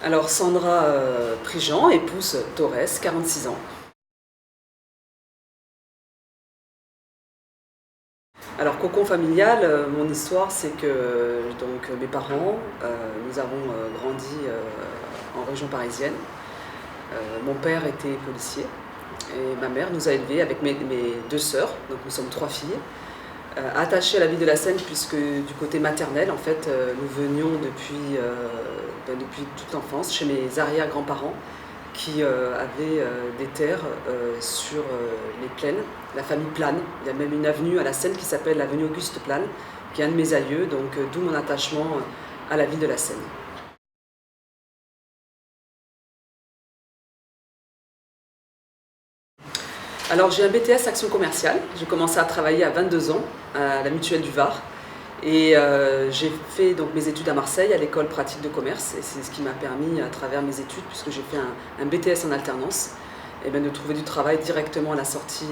Alors Sandra Prigent, épouse Torres, 46 ans. Alors cocon familial, mon histoire c'est que donc mes parents, nous avons grandi en région parisienne. Mon père était policier et ma mère nous a élevés avec mes deux sœurs, donc nous sommes 3 filles, attachées à la ville de la Seine puisque du côté maternel en fait nous venions depuis toute l'enfance chez mes arrière-grands-parents qui avaient des terres sur les plaines, la famille Plane. Il y a même une avenue à la Seine qui s'appelle l'avenue Auguste Plane, qui est un de mes aïeux, donc d'où mon attachement à la ville de la Seine. Alors j'ai un BTS Action commerciale, j'ai commencé à travailler à 22 ans à la Mutuelle du Var et j'ai fait donc mes études à Marseille à l'école pratique de commerce et c'est ce qui m'a permis à travers mes études, puisque j'ai fait un BTS en alternance, et bien, de trouver du travail directement à la sortie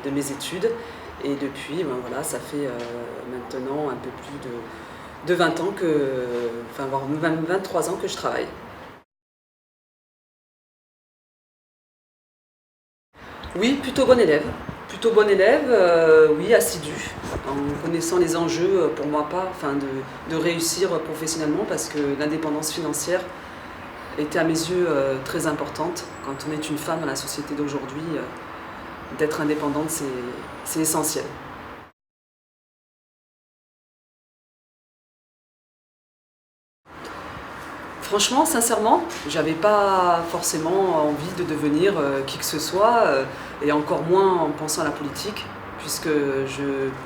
de mes études. Et depuis, ben voilà, ça fait maintenant un peu plus de 20 ans voire 23 ans que je travaille. Oui, plutôt bon élève. Plutôt bon élève, oui, assidu, en connaissant les enjeux, pour moi pas, de réussir professionnellement, parce que l'indépendance financière était à mes yeux très importante. Quand on est une femme dans la société d'aujourd'hui, d'être indépendante, c'est essentiel. Franchement, sincèrement, j'avais pas forcément envie de devenir qui que ce soit, et encore moins en pensant à la politique, puisque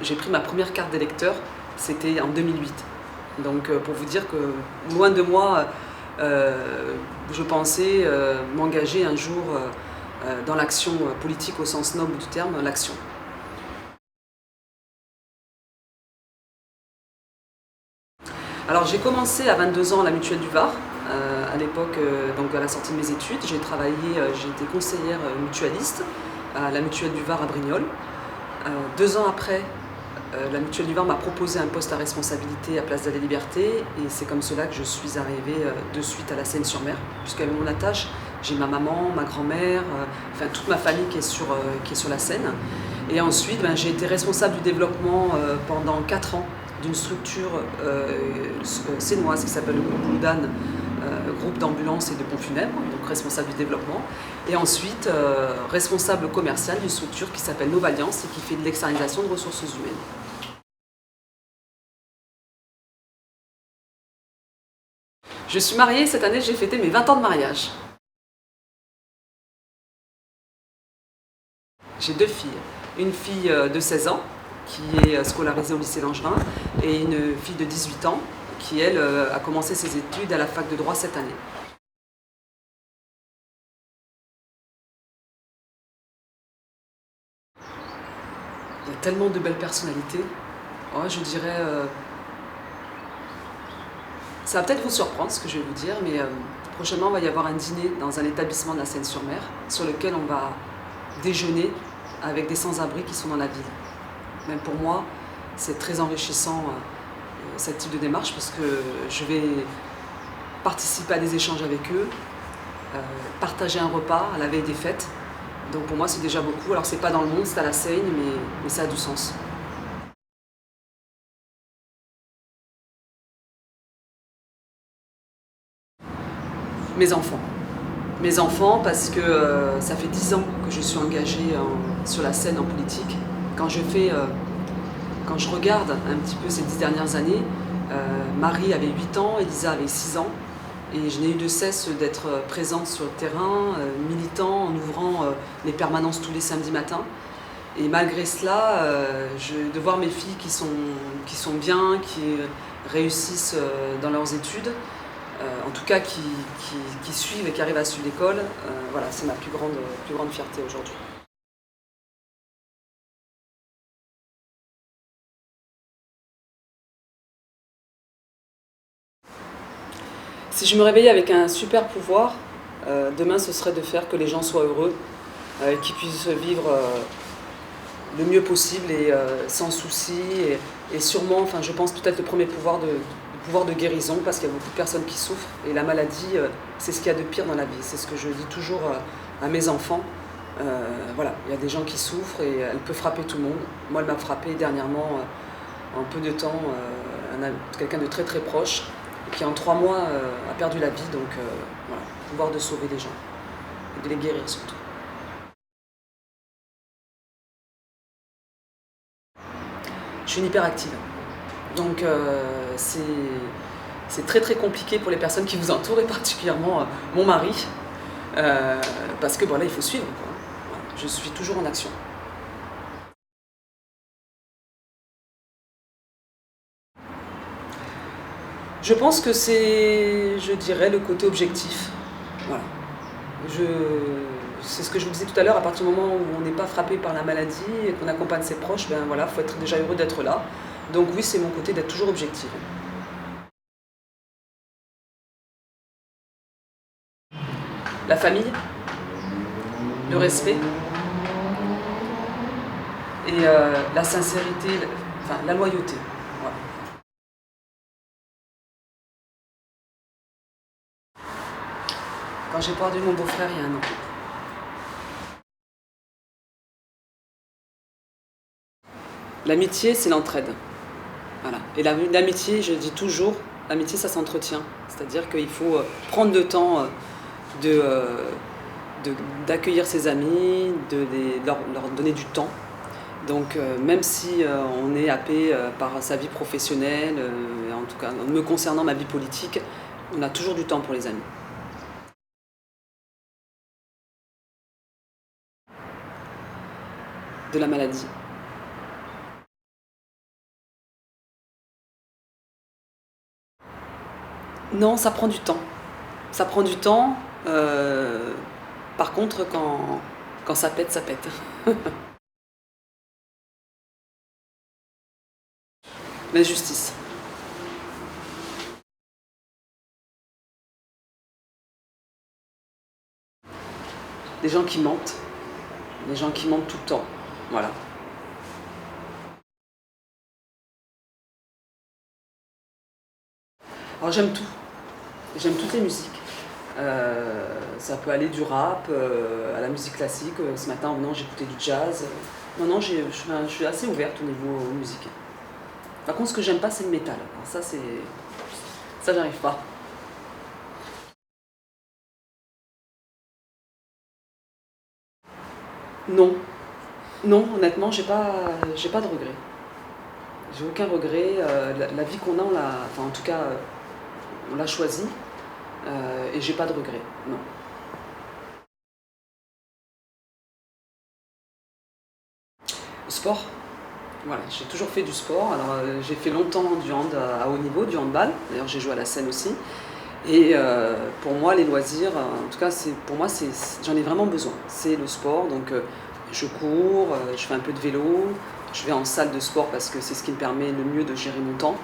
j'ai pris ma première carte d'électeur, c'était en 2008. Donc pour vous dire que loin de moi, je pensais m'engager un jour dans l'action politique au sens noble du terme, l'action. Alors j'ai commencé à 22 ans à la Mutuelle du Var, à l'époque, donc à la sortie de mes études. J'ai travaillé, j'ai été conseillère mutualiste à la Mutuelle du Var à Brignoles. 2 ans après, la Mutuelle du Var m'a proposé un poste à responsabilité à Place de la Liberté, et c'est comme cela que je suis arrivée de suite à la Seine-sur-Mer, puisqu'avec mon attache, j'ai ma maman, ma grand-mère, enfin toute ma famille qui est sur la Seine. Et ensuite, ben, j'ai été responsable du développement pendant 4 ans d'une structure sénoise qui s'appelle le groupe Loudan, groupe d'ambulance et de pompes funèbres, donc responsable du développement. Et ensuite, responsable commercial d'une structure qui s'appelle Novalliance et qui fait de l'externalisation de ressources humaines. Je suis mariée, cette année j'ai fêté mes 20 ans de mariage. J'ai 2 filles. Une fille de 16 ans qui est scolarisée au lycée Langerin, et une fille de 18 ans qui, elle, a commencé ses études à la fac de droit cette année. Il y a tellement de belles personnalités. Oh, je dirais, ça va peut-être vous surprendre ce que je vais vous dire, mais prochainement il va y avoir un dîner dans un établissement de la Seine-sur-Mer sur lequel on va déjeuner avec des sans-abri qui sont dans la ville. Même pour moi, c'est très enrichissant ce type de démarche, parce que je vais participer à des échanges avec eux, partager un repas à la veille des fêtes. Donc pour moi c'est déjà beaucoup. Alors c'est pas dans le monde, c'est à la Seine, mais ça a du sens. Mes enfants. Mes enfants, parce que ça fait 10 ans que je suis engagée sur la scène en politique. Quand je regarde un petit peu ces 10 dernières années, Marie avait 8 ans, Elisa avait 6 ans, et je n'ai eu de cesse d'être présente sur le terrain, militant, en ouvrant les permanences tous les samedis matins. Et malgré cela, de voir mes filles qui sont bien, qui réussissent dans leurs études, en tout cas qui suivent et qui arrivent à suivre l'école, voilà, c'est ma plus grande fierté aujourd'hui. Si je me réveillais avec un super pouvoir, demain ce serait de faire que les gens soient heureux, qu'ils puissent vivre le mieux possible et sans souci. Et sûrement, enfin, je pense peut-être le premier pouvoir de pouvoir de guérison parce qu'il y a beaucoup de personnes qui souffrent et la maladie, c'est ce qu'il y a de pire dans la vie. C'est ce que je dis toujours à mes enfants. Voilà, il y a des gens qui souffrent et elle peut frapper tout le monde. Moi, elle m'a frappé dernièrement, en peu de temps, quelqu'un de très très proche qui en 3 mois a perdu la vie. Donc voilà, pouvoir de sauver les gens et de les guérir surtout. Je suis une hyperactive. Donc c'est très très compliqué pour les personnes qui vous entourent et particulièrement mon mari. Parce que voilà, il faut suivre, quoi. Voilà, je suis toujours en action. Je pense que c'est, je dirais, le côté objectif. Voilà. C'est ce que je vous disais tout à l'heure, à partir du moment où on n'est pas frappé par la maladie et qu'on accompagne ses proches, ben voilà, faut être déjà heureux d'être là. Donc oui, c'est mon côté d'être toujours objectif. La famille, le respect et la sincérité, enfin la loyauté. Voilà. Quand j'ai perdu mon beau-frère il y a 1 an. L'amitié, c'est l'entraide. Voilà. Et l'amitié, je dis toujours, l'amitié, ça s'entretient. C'est-à-dire qu'il faut prendre le temps d'accueillir ses amis, de leur donner du temps. Donc même si on est happé par sa vie professionnelle, en tout cas me concernant ma vie politique, on a toujours du temps pour les amis. De la maladie. Non, ça prend du temps. Ça prend du temps. Par contre, quand ça pète, ça pète. L'injustice. Les gens qui mentent. Les gens qui mentent tout le temps. Voilà. Alors j'aime tout. J'aime toutes les musiques. Ça peut aller du rap à la musique classique. Ce matin, en venant, j'écoutais du jazz. Non, je suis assez ouverte au niveau musique. Par contre, ce que j'aime pas, c'est le métal. Alors ça, j'arrive pas. Non, non, honnêtement, j'ai pas de regrets. J'ai aucun regret. La vie qu'on a, enfin, en tout cas, on l'a choisie et j'ai pas de regrets. Non. Sport. Voilà, j'ai toujours fait du sport. Alors j'ai fait longtemps du hand à haut niveau, du handball. D'ailleurs, j'ai joué à la scène aussi. Et pour moi, les loisirs, en tout cas, pour moi, j'en ai vraiment besoin. C'est le sport, donc je cours, je fais un peu de vélo, je vais en salle de sport parce que c'est ce qui me permet le mieux de gérer mon temps.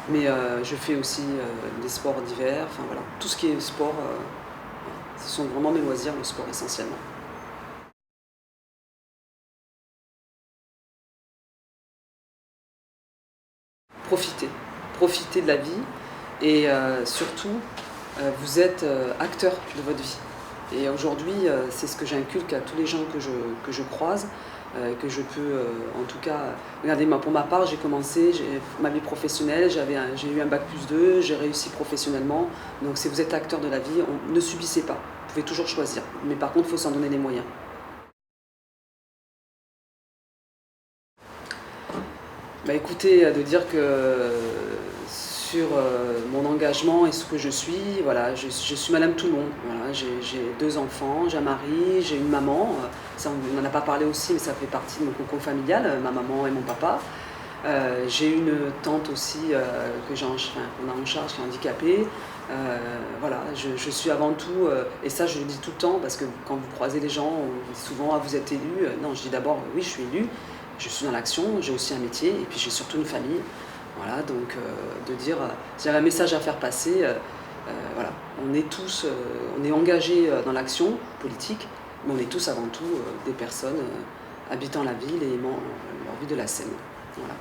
Mais je fais aussi des sports d'hiver, enfin voilà, tout ce qui est sport, ce sont vraiment mes loisirs, le sport essentiellement. Profitez, profitez de la vie et surtout, vous êtes acteur de votre vie. Et aujourd'hui, c'est ce que j'inculque à tous les gens que je croise, que je peux, en tout cas, regardez, pour ma part, j'ai commencé ma vie professionnelle, j'ai eu un bac+2, j'ai réussi professionnellement. Donc si vous êtes acteur de la vie, ne subissez pas, vous pouvez toujours choisir. Mais par contre, il faut s'en donner les moyens. Bah écoutez, de dire que sur mon engagement et ce que je suis, voilà, je suis Madame Tout le monde. Voilà, j'ai 2 enfants, j'ai un mari, j'ai une maman. Ça, on n'en a pas parlé aussi, mais ça fait partie de mon cocon familial, ma maman et mon papa. J'ai une tante aussi qu'on a en charge, qui est handicapée. Voilà, je suis avant tout, et ça je le dis tout le temps, parce que quand vous croisez les gens, on dit souvent ah, vous êtes élu. Non, je dis d'abord oui, je suis élu. Je suis dans l'action, j'ai aussi un métier et puis j'ai surtout une famille. Voilà, donc de dire, si j'avais un message à faire passer, voilà, on est tous, on est engagés dans l'action politique, mais on est tous avant tout des personnes habitant la ville et aimant leur vie de la Seine. Voilà.